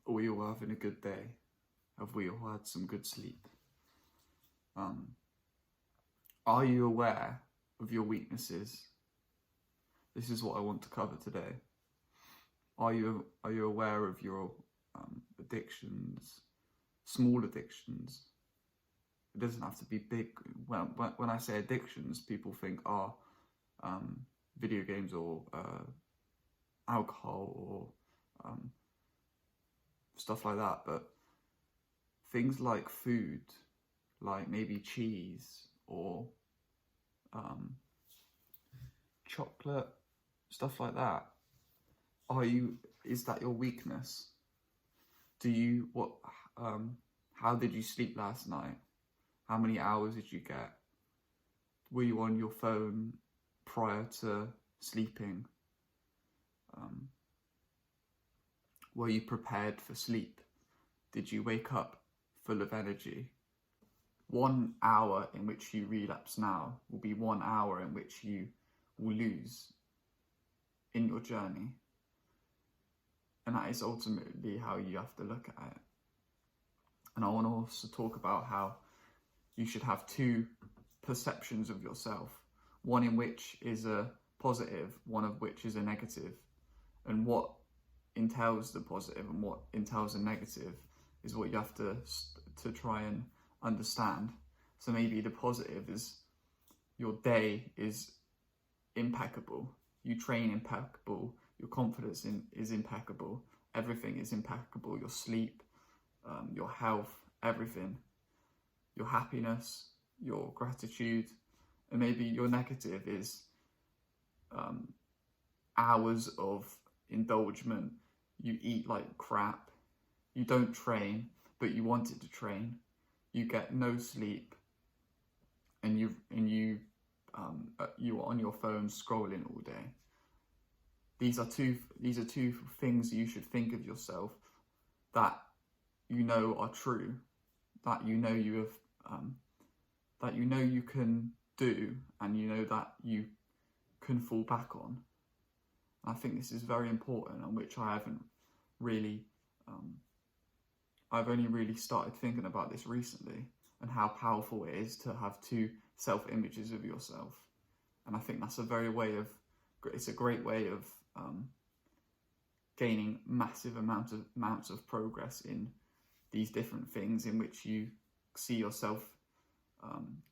Are we all having a good day? Have we all had some good sleep? Are you aware of your weaknesses? This is what I want to cover today. Are you aware of your addictions, small addictions? It doesn't have to be big. When I say addictions, people think, video games or alcohol or stuff like that. But things like food, like maybe cheese or chocolate, stuff like that. Is that your weakness? How did you sleep last night? How many hours did you get? Were you on your phone prior to sleeping? Were you prepared for sleep? Did you wake up full of energy? 1 hour in which you relapse now will be 1 hour in which you will lose in your journey. And that is ultimately how you have to look at it. And I want to also talk about how you should have two perceptions of yourself. One in which is a positive, one of which is a negative. And what entails the positive and what entails the negative is what you have to try and understand. So maybe the positive is your day is impeccable. You train impeccable. Your confidence is impeccable. Everything is impeccable. Your sleep, your health, everything. Your happiness, your gratitude. And maybe your negative is hours of indulgence. You eat like crap. You don't train, but you wanted to train. You get no sleep, and you're on your phone scrolling all day. These are two things you should think of yourself that you know are true, that you know you have, that you know you can do, and you know that you can fall back on. I think this is very important, and which I haven't really. I've only really started thinking about this recently, and how powerful it is to have two self-images of yourself. And I think that's it's a great way of gaining massive amounts of progress in these different things in which you see yourself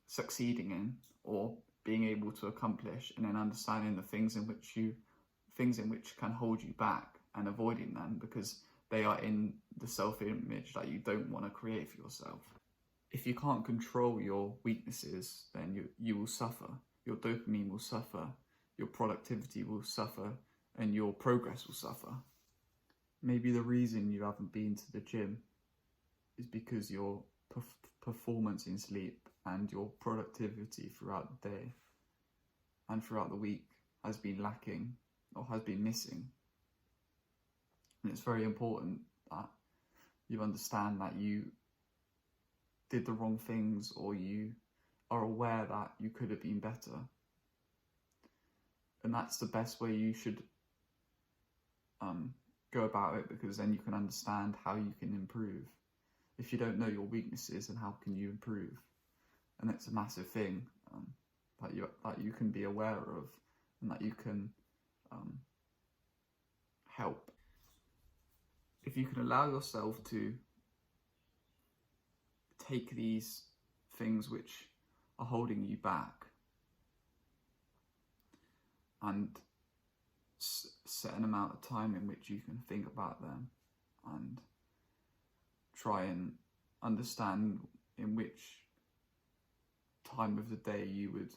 succeeding in or being able to accomplish, and then understanding the things in which can hold you back and avoiding them because they are in the self-image that you don't want to create for yourself. If you can't control your weaknesses, then you will suffer. Your dopamine will suffer, your productivity will suffer, and your progress will suffer. Maybe the reason you haven't been to the gym is because your performance in sleep and your productivity throughout the day and throughout the week has been lacking or has been missing. And it's very important that you understand that you did the wrong things, or you are aware that you could have been better. And that's the best way you should go about it, because then you can understand how you can improve. If you don't know your weaknesses, then how can you improve? And that's a massive thing that you can be aware of, and that you can help. If you can allow yourself to take these things which are holding you back and set an amount of time in which you can think about them and try and understand in which time of the day you would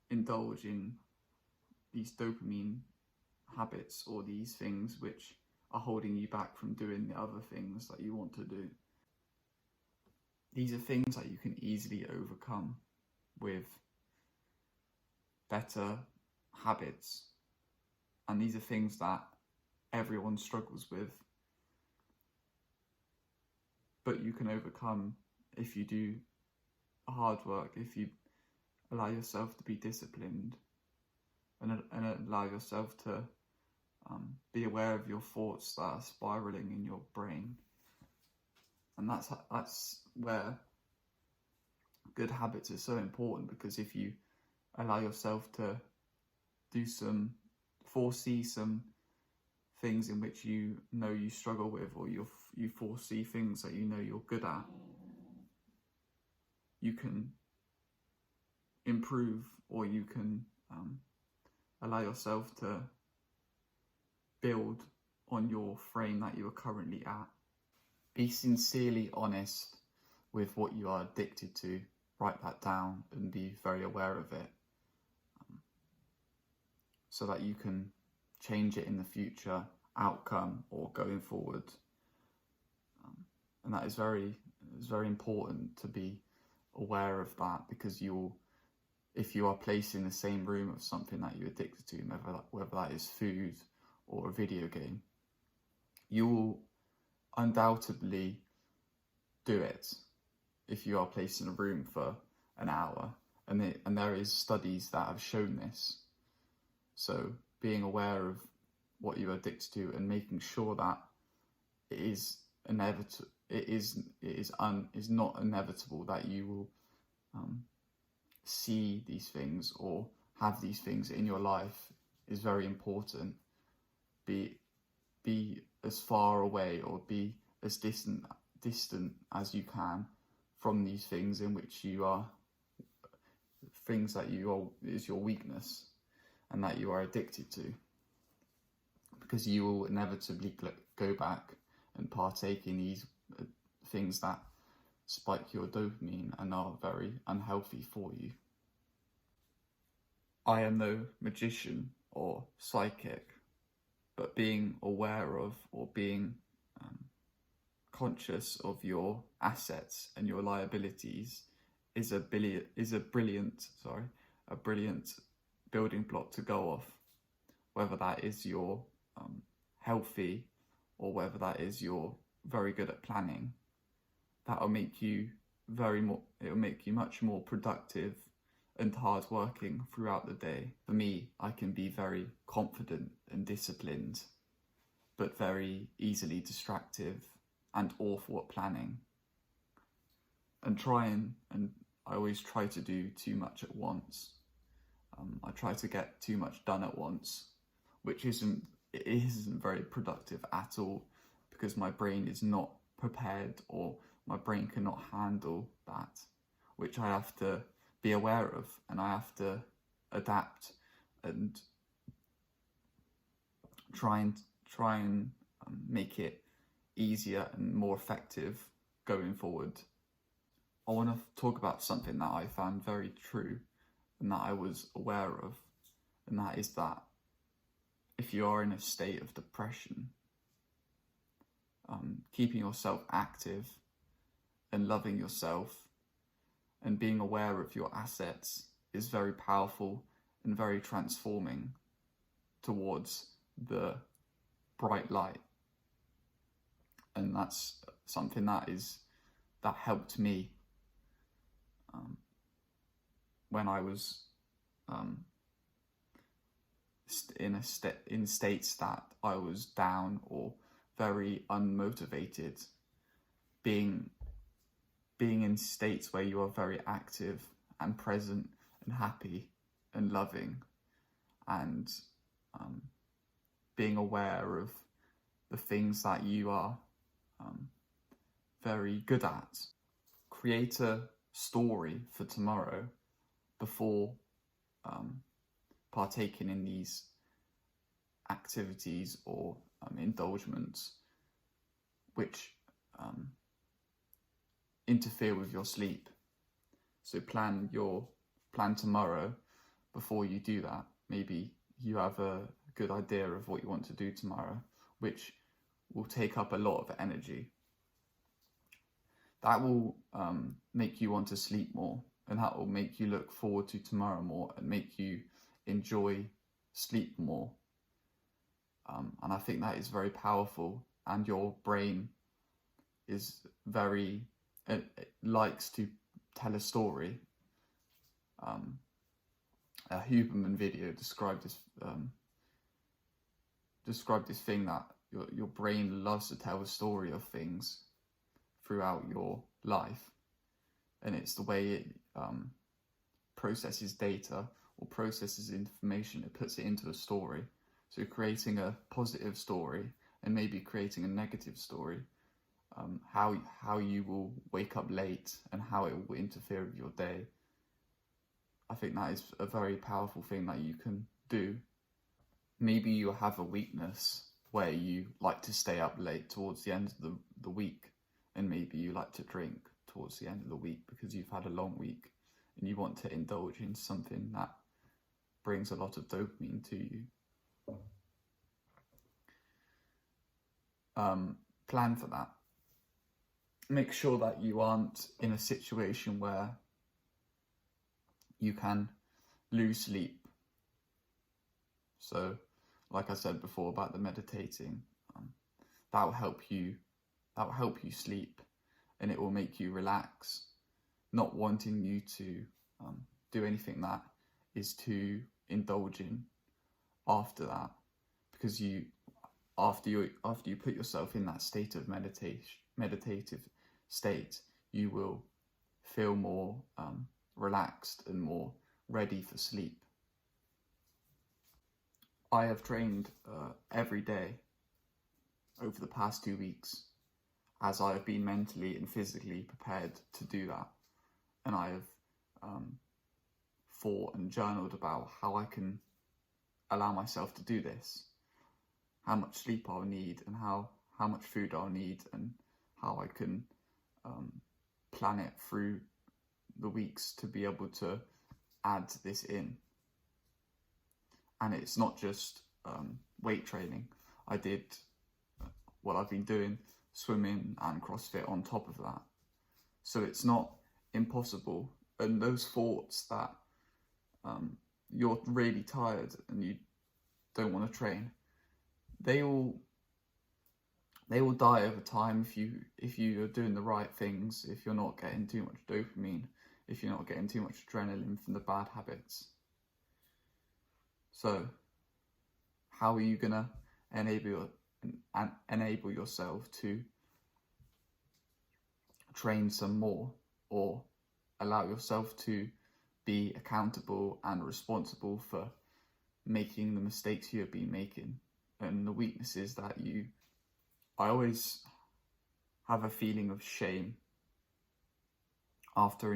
indulge in these dopamine habits or these things which are holding you back from doing the other things that you want to do. These are things that you can easily overcome with better habits, and these are things that everyone struggles with, but you can overcome if you do hard work, if you allow yourself to be disciplined and allow yourself to be aware of your thoughts that are spiraling in your brain. And that's where good habits are so important, because if you allow yourself to foresee some things in which you know you struggle with, or you foresee things that you know you're good at, you can improve, or you can allow yourself to build on your frame that you are currently at. Be sincerely honest with what you are addicted to. Write that down and be very aware of it, so that you can change it in the future outcome or going forward. And that is very important to be aware of that, because if you are placed in the same room of something that you're addicted to, whether that is food or a video game, you will undoubtedly do it if you are placed in a room for an hour. And there is studies that have shown this. So being aware of what you're addicted to and making sure that it is inevitable, it is not inevitable that you will see these things or have these things in your life is very important. Be as far away or be as distant as you can from these things in which you are, things that is your weakness and that you are addicted to, because you will inevitably go back and partake in these things that spike your dopamine and are very unhealthy for you. I am no magician or psychic, but being aware of, or being conscious of your assets and your liabilities is a brilliant building block to go off, whether that is you're healthy or whether that is you're very good at planning. That will make you much more productive and hardworking throughout the day. For me, I can be very confident and disciplined, but very easily distractive and awful at planning. And I always try to do too much at once. I try to get too much done at once, which isn't very productive at all, because my brain is not prepared, or my brain cannot handle that, which I have to be aware of, and I have to adapt and try and make it easier and more effective going forward. I want to talk about something that I found very true and that I was aware of, and that is that if you are in a state of depression, keeping yourself active and loving yourself and being aware of your assets is very powerful and very transforming towards the bright light. And that's something that helped me when I was in states that I was down or very unmotivated. Being in states where you are very active and present and happy and loving, and being aware of the things that you are very good at. Create a story for tomorrow before partaking in these activities or indulgements which interfere with your sleep. So plan tomorrow before you do that. Maybe you have a good idea of what you want to do tomorrow, which will take up a lot of energy. That will make you want to sleep more, and that will make you look forward to tomorrow more and make you enjoy sleep more. And I think that is very powerful, and your brain is it likes to tell a story. A Huberman video described described this thing that your brain loves to tell a story of things throughout your life, and it's the way it processes data or processes information. It puts it into a story. So creating a positive story and maybe creating a negative story, how you will wake up late and how it will interfere with your day. I think that is a very powerful thing that you can do. Maybe you have a weakness where you like to stay up late towards the end of the week, and maybe you like to drink towards the end of the week because you've had a long week and you want to indulge in something that brings a lot of dopamine to you. Plan for that. Make sure that you aren't in a situation where you can lose sleep. So, like I said before about the meditating, that will help you sleep, and it will make you relax, not wanting you to do anything that is too indulgent after that, because after you put yourself in that state of meditative state, you will feel more relaxed and more ready for sleep. I have trained every day over the past 2 weeks, as I have been mentally and physically prepared to do that. And I have thought and journaled about how I can allow myself to do this, how much sleep I'll need, and how much food I'll need, and how I can plan it through the weeks to be able to add this in. And it's not just weight training. I did what I've been doing, swimming and CrossFit on top of that. So it's not impossible. And those thoughts that you're really tired and you don't want to train, they will die over time if you are doing the right things, if you're not getting too much dopamine, if you're not getting too much adrenaline from the bad habits. So how are you gonna enable yourself to train some more, or allow yourself to be accountable and responsible for making the mistakes you have been making and the weaknesses that I always have a feeling of shame after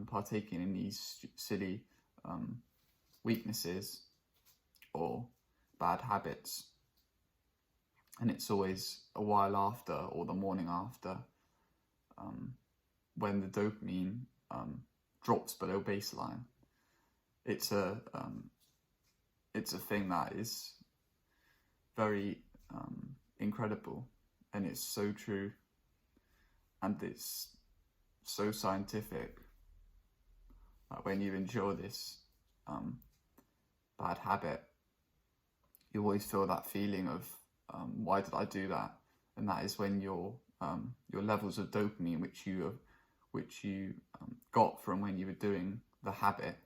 partaking in these silly weaknesses or bad habits. And it's always a while after, or the morning after, when the dopamine drops below baseline. It's a thing that is very incredible, and it's so true, and it's so scientific. Like when you endure this bad habit, you always feel that feeling of why did I do that? And that is when your levels of dopamine, which you got from when you were doing the habit,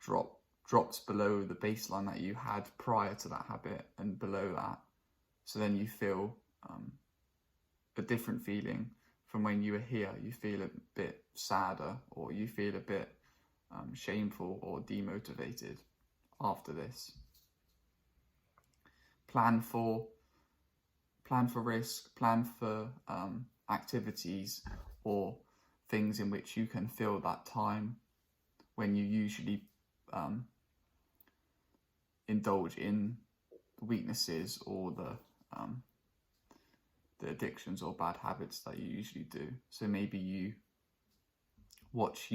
drops below the baseline that you had prior to that habit and below that. So then you feel a different feeling from when you were here. You feel a bit sadder, or you feel a bit shameful or demotivated after this. Plan for risk, plan for activities or things in which you can fill that time when you usually indulge in weaknesses or the addictions or bad habits that you usually do. So maybe you watch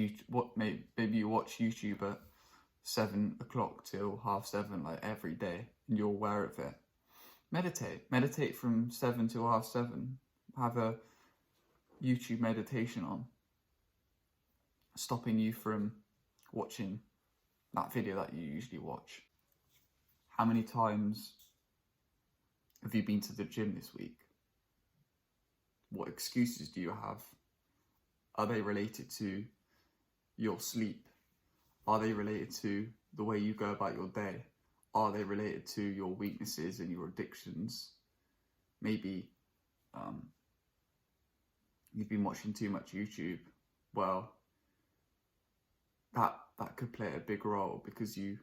maybe you watch YouTube at 7 o'clock till 7:30, like every day, and you're aware of it. Meditate from 7 till 7:30. Have a YouTube meditation on, stopping you from watching that video that you usually watch. How many times have you been to the gym this week? What excuses do you have? Are they related to your sleep? Are they related to the way you go about your day? are they related to your weaknesses and your addictions? Maybe you've been watching too much YouTube. Well, that could play a big role, because you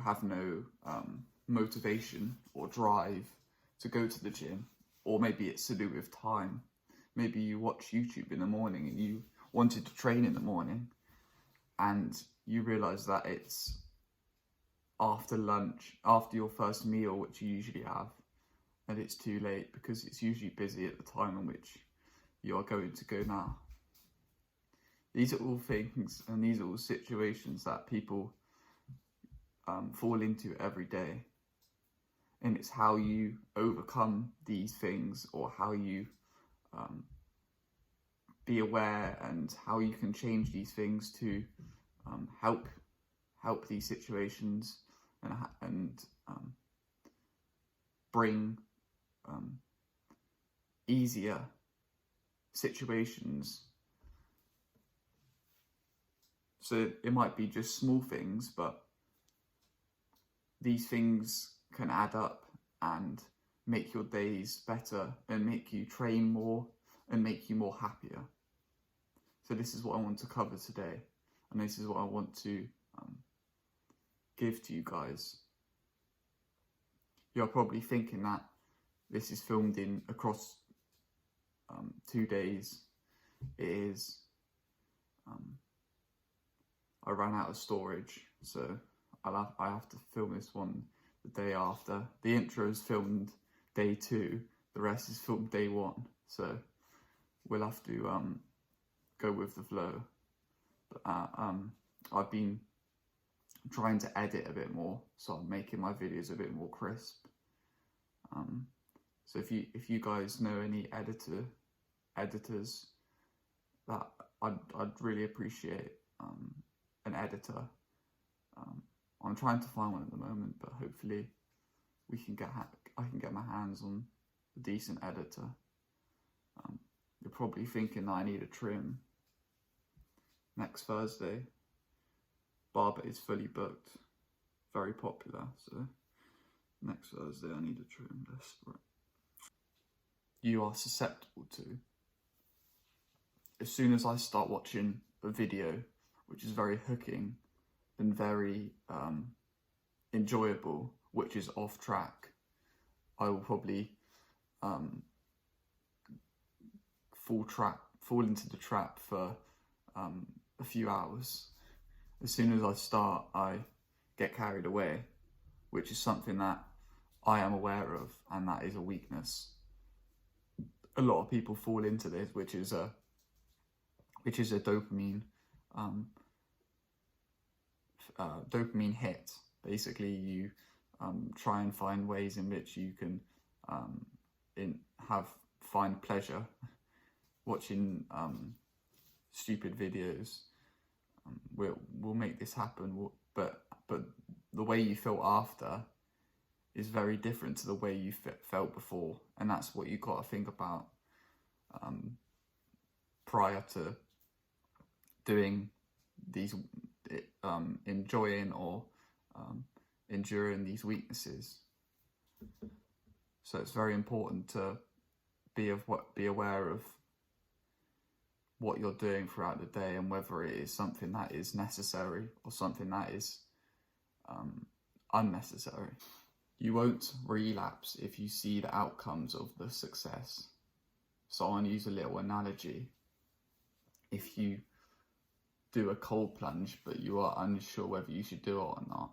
have no motivation or drive to go to the gym. Or maybe it's to do with time. Maybe you watch YouTube in the morning and you wanted to train in the morning, and you realise that it's after lunch, after your first meal, which you usually have, and it's too late because it's usually busy at the time in which you are going to go now. These are all things, and these are all situations that people fall into every day. And it's how you overcome these things, or how you be aware, and how you can change these things to help these situations and bring easier situations. So it might be just small things, but these things can add up and make your days better, and make you train more, and make you more happier. So this is what I want to cover today, and this is what I want to give to you guys. You're probably thinking that this is filmed in across 2 days. It is. I ran out of storage, so I have to film this one the day after. The intro is filmed day 2, the rest is filmed day 1. So we'll have to go with the flow. But I've been trying to edit a bit more, so I'm making my videos a bit more crisp. So if you guys know any editors, that I'd really appreciate an editor. I'm trying to find one at the moment, but hopefully I can get my hands on a decent editor. You're probably thinking that I need a trim. Next Thursday, barber is fully booked, very popular, so next Thursday I need a trim, desperate. You are susceptible to, as soon as I start watching a video which is very hooking and very enjoyable, which is off track, I will probably fall into the trap for a few hours. As soon as I start, I get carried away, which is something that I am aware of, and that is a weakness. A lot of people fall into this, which is a dopamine dopamine hit. Basically, you try and find ways in which you can find pleasure watching stupid videos. We'll make this happen, but the way you feel after is very different to the way you felt before, and that's what you got to think about prior to doing these, enjoying or enduring these weaknesses. So it's very important to be aware of what you're doing throughout the day, and whether it is something that is necessary or something that is unnecessary. You won't relapse if you see the outcomes of the success. So I want to use a little analogy. If you do a cold plunge but you are unsure whether you should do it or not,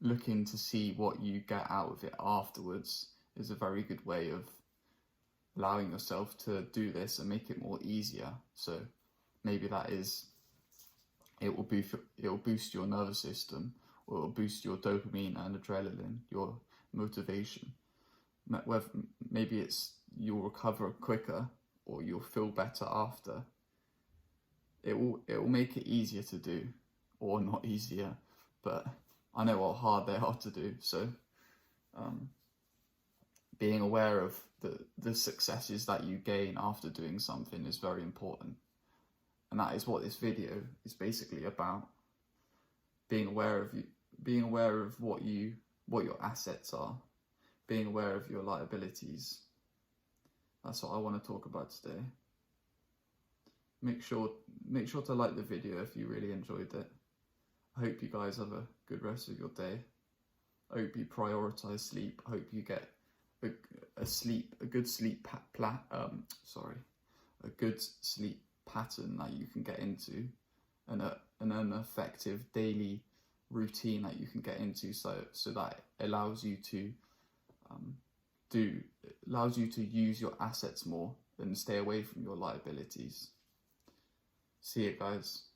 looking to see what you get out of it afterwards is a very good way of allowing yourself to do this and make it more easier. So maybe that is, it will boost your nervous system, or it will boost your dopamine and adrenaline, your motivation. Maybe it's you'll recover quicker, or you'll feel better after. It will make it easier to do, or not easier, but I know how hard they are to do. So being aware of the successes that you gain after doing something is very important. And that is what this video is basically about. Being aware being aware of what your assets are, being aware of your liabilities. That's what I want to talk about today. Make sure to like the video if you really enjoyed it. I hope you guys have a good rest of your day. I hope you prioritize sleep. I hope you get a good sleep pattern that you can get into, and an effective daily routine that you can get into, so that allows you to use your assets more and stay away from your liabilities. See you guys.